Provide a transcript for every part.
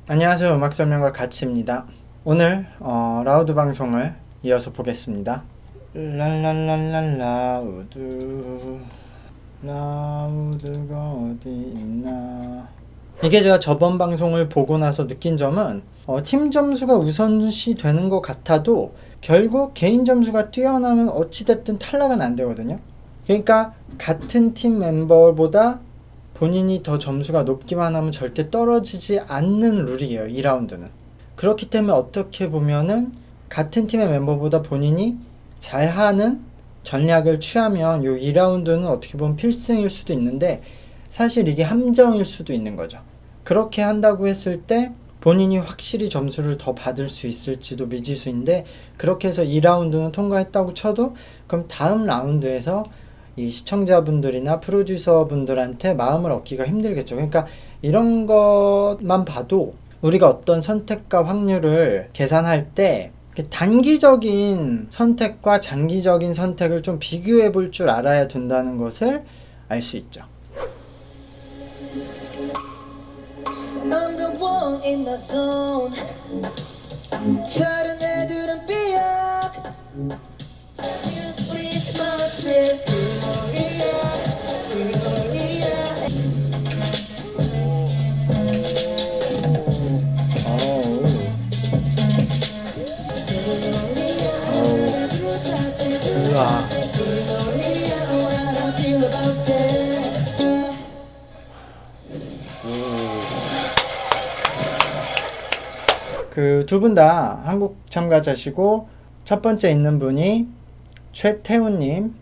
안녕하세요. 음악 설명가 가치입니다. 오늘 라우드 방송을 이어서 보겠습니다. 라우드가 어디 있나. 이게 제가 저번 방송을 보고 나서 느낀 점은 팀 점수가 우선시 되는 것 같아도 결국 개인 점수가 뛰어나면 어찌됐든 탈락은 안 되거든요. 그러니까 같은 팀 멤버보다 본인이 더 점수가 높기만 하면 절대 떨어지지 않는 룰이에요. 2라운드는. 그렇기 때문에 어떻게 보면은 같은 팀의 멤버보다 본인이 잘하는 전략을 취하면 이 2라운드는 어떻게 보면 필승일 수도 있는데 사실 이게 함정일 수도 있는 거죠. 그렇게 한다고 했을 때 본인이 확실히 점수를 더 받을 수 있을지도 미지수인데, 그렇게 해서 2라운드는 통과했다고 쳐도 그럼 다음 라운드에서 이 시청자분들이나 프로듀서분들한테 마음을 얻기가 힘들겠죠. 그러니까 이런 것만 봐도 우리가 어떤 선택과 확률을 계산할 때 단기적인 선택과 장기적인 선택을 좀 비교해 볼 줄 알아야 된다는 것을 알 수 있죠. I'm the one in the zone. 다른 애들은 삐약. 그 두 분 다 한국 참가자시고, 첫 번째 있는 분이 최태훈님,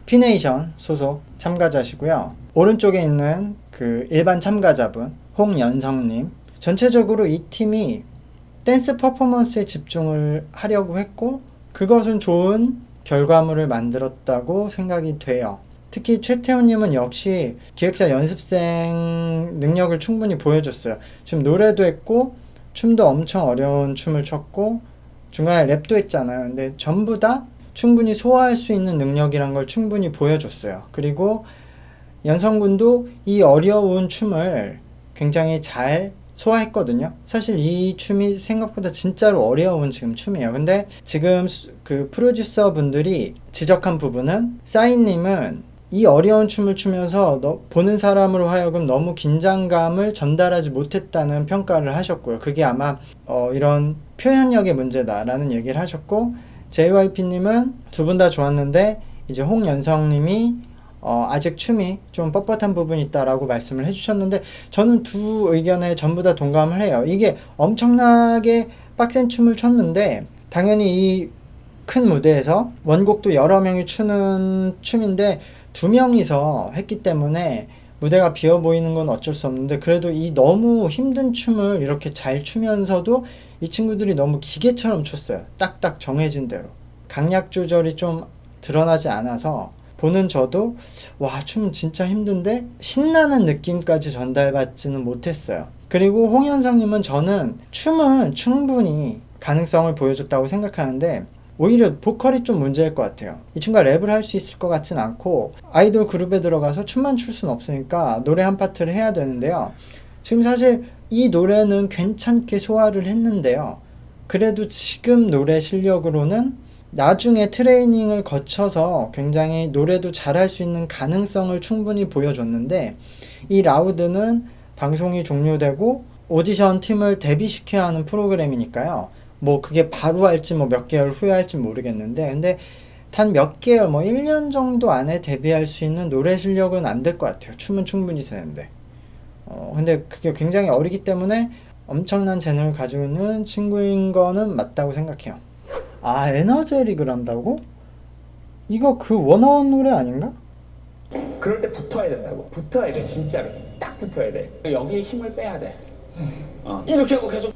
피네이션 소속 참가자시고요. 오른쪽에 있는 그 일반 참가자분 홍연성님. 전체적으로 이 팀이 댄스 퍼포먼스에 집중을 하려고 했고 그것은 좋은 결과물을 만들었다고 생각이 돼요. 특히 최태훈님은 역시 기획사 연습생 능력을 충분히 보여줬어요. 지금 노래도 했고 춤도 엄청 어려운 춤을 췄고 중간에 랩도 했잖아요. 근데 전부 다 충분히 소화할 수 있는 능력이란 걸 충분히 보여줬어요. 그리고 연성군도 이 어려운 춤을 굉장히 잘 소화했거든요. 사실 이 춤이 생각보다 진짜로 어려운 지금 춤이에요. 근데 지금 그 프로듀서 분들이 지적한 부분은 싸이님은 이 어려운 춤을 추면서 보는 사람으로 하여금 너무 긴장감을 전달하지 못했다는 평가를 하셨고요. 그게 아마 이런 표현력의 문제다라는 얘기를 하셨고, JYP님은 두 분 다 좋았는데 이제 홍연성님이 아직 춤이 좀 뻣뻣한 부분이 있다라고 말씀을 해주셨는데, 저는 두 의견에 전부 다 동감을 해요. 이게 엄청나게 빡센 춤을 췄는데 당연히 이 큰 무대에서 원곡도 여러 명이 추는 춤인데 두 명이서 했기 때문에 무대가 비어 보이는 건 어쩔 수 없는데, 그래도 이 너무 힘든 춤을 이렇게 잘 추면서도 이 친구들이 너무 기계처럼 췄어요. 딱딱 정해진 대로. 강약 조절이 좀 드러나지 않아서 보는 저도 와, 춤 진짜 힘든데 신나는 느낌까지 전달받지는 못했어요. 그리고 홍현성님은 저는 춤은 충분히 가능성을 보여줬다고 생각하는데 오히려 보컬이 좀 문제일 것 같아요. 이 친구가 랩을 할 수 있을 것 같진 않고 아이돌 그룹에 들어가서 춤만 출 수는 없으니까 노래 한 파트를 해야 되는데요. 지금 사실 이 노래는 괜찮게 소화를 했는데요. 그래도 지금 노래 실력으로는 나중에 트레이닝을 거쳐서 굉장히 노래도 잘할 수 있는 가능성을 충분히 보여줬는데, 이 라우드는 방송이 종료되고 오디션 팀을 데뷔시켜야 하는 프로그램이니까요. 뭐 그게 바로 할지 뭐 몇 개월 후에 할지 모르겠는데, 근데 단 몇 개월, 뭐 1년 정도 안에 데뷔할 수 있는 노래 실력은 안 될 것 같아요. 춤은 충분히 되는데. 근데 그게 굉장히 어리기 때문에 엄청난 재능을 가지고 있는 친구인 거는 맞다고 생각해요. 아, 에너제릭을 한다고? 이거 그 원어원 노래 아닌가? 그럴 때 붙어야 된다고. 붙어야 돼, 진짜로. 딱 붙어야 돼. 여기에 힘을 빼야 돼. 이렇게 하고 계속.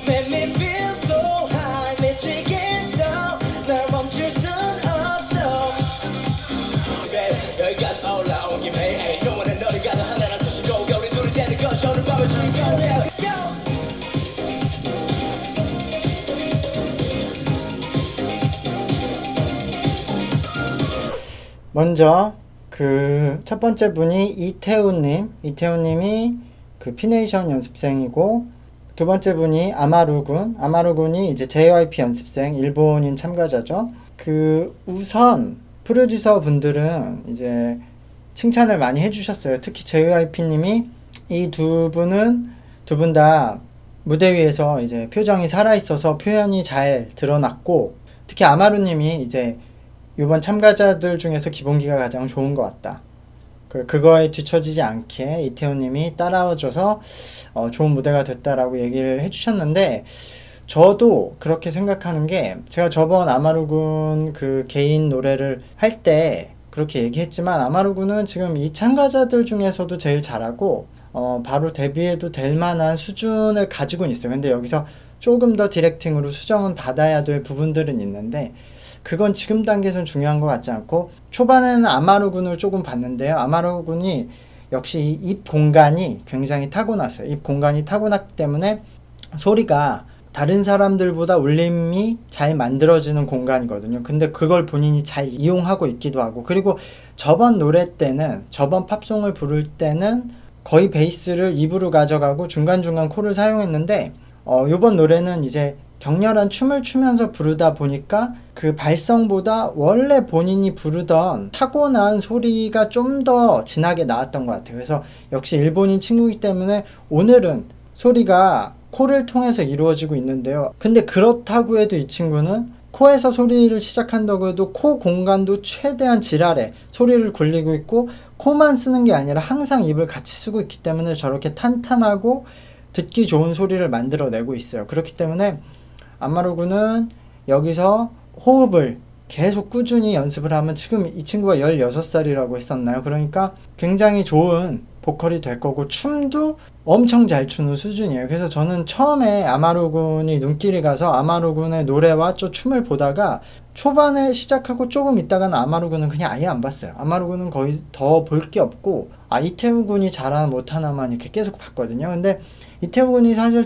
Make me feel so high, 미치겠어. 날 멈출 순 없어. 여기까지 올라오기 먼저 그 첫 번째 분이 이태우님이 그 피네이션 연습생이고, 두 번째 분이 아마루군이 이제 JYP 연습생, 일본인 참가자죠. 그 우선 프로듀서 분들은 이제 칭찬을 많이 해주셨어요. 특히 JYP님이 이 두 분 다 무대 위에서 이제 표정이 살아있어서 표현이 잘 드러났고, 특히 아마루님이 이제 이번 참가자들 중에서 기본기가 가장 좋은 것 같다. 그거에 뒤처지지 않게 이태호님이 따라와줘서 좋은 무대가 됐다라고 얘기를 해주셨는데, 저도 그렇게 생각하는 게, 제가 저번 아마루군 그 개인 노래를 할 때 그렇게 얘기했지만, 아마루군은 지금 이 참가자들 중에서도 제일 잘하고 바로 데뷔해도 될 만한 수준을 가지고 있어요. 근데 여기서 조금 더 디렉팅으로 수정은 받아야 될 부분들은 있는데, 그건 지금 단계에서는 중요한 것 같지 않고, 초반에는 아마루군을 조금 봤는데요. 아마루군이 역시 이 입 공간이 굉장히 타고났어요. 입 공간이 타고났기 때문에 소리가 다른 사람들보다 울림이 잘 만들어지는 공간이거든요. 근데 그걸 본인이 잘 이용하고 있기도 하고, 그리고 저번 팝송을 부를 때는 거의 베이스를 입으로 가져가고 중간중간 코를 사용했는데, 요번 노래는 이제 격렬한 춤을 추면서 부르다 보니까 그 발성보다 원래 본인이 부르던 타고난 소리가 좀 더 진하게 나왔던 것 같아요. 그래서 역시 일본인 친구이기 때문에 오늘은 소리가 코를 통해서 이루어지고 있는데요. 근데 그렇다고 해도 이 친구는 코에서 소리를 시작한다고 해도 코 공간도 최대한 지랄해 소리를 굴리고 있고, 코만 쓰는 게 아니라 항상 입을 같이 쓰고 있기 때문에 저렇게 탄탄하고 듣기 좋은 소리를 만들어내고 있어요. 그렇기 때문에 아마루군은 여기서 호흡을 계속 꾸준히 연습을 하면, 지금 이 친구가 16살이라고 했었나요? 그러니까 굉장히 좋은 보컬이 될 거고, 춤도 엄청 잘 추는 수준이에요. 그래서 저는 처음에 아마루군이 눈길이 가서 아마루군의 노래와 저 춤을 보다가 초반에 시작하고 조금 있다가는 아마루군은 그냥 아예 안 봤어요. 아마루군은 거의 더 볼 게 없고, 이태우군이 잘하나 못하나만 이렇게 계속 봤거든요. 근데 이태우군이 사실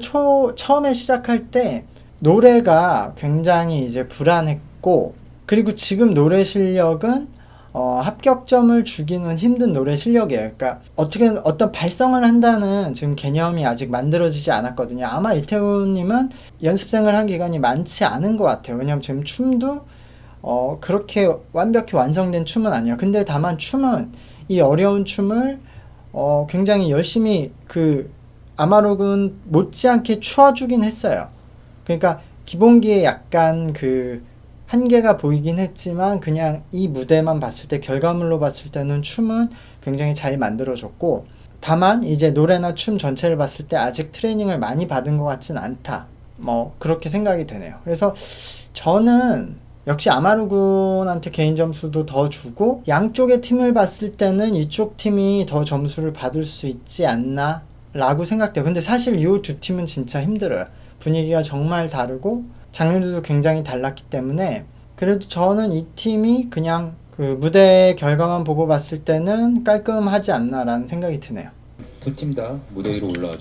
처음에 시작할 때 노래가 굉장히 이제 불안했고, 그리고 지금 노래 실력은 합격점을 주기는 힘든 노래 실력이에요. 그러니까 어떤 발성을 한다는 지금 개념이 아직 만들어지지 않았거든요. 아마 이태훈님은 연습생을 한 기간이 많지 않은 것 같아요. 왜냐면 지금 춤도 그렇게 완벽히 완성된 춤은 아니에요. 근데 다만 이 어려운 춤을 굉장히 열심히 그 아마루군 못지않게 추어주긴 했어요. 그러니까 기본기에 약간 그 한계가 보이긴 했지만, 그냥 이 무대만 봤을 때, 결과물로 봤을 때는 춤은 굉장히 잘 만들어졌고, 다만 이제 노래나 춤 전체를 봤을 때 아직 트레이닝을 많이 받은 것 같진 않다, 그렇게 생각이 되네요. 그래서 저는 역시 아마루군한테 개인 점수도 더 주고, 양쪽의 팀을 봤을 때는 이쪽 팀이 더 점수를 받을 수 있지 않나 라고 생각돼요. 근데 사실 이 두 팀은 진짜 힘들어요. 분위기가 정말 다르고 장르도 굉장히 달랐기 때문에, 그래도 저는 이 팀이 그냥 그 무대 결과만 보고 봤을 때는 깔끔하지 않나라는 생각이 드네요. 두 팀 다 무대 위로 올라와서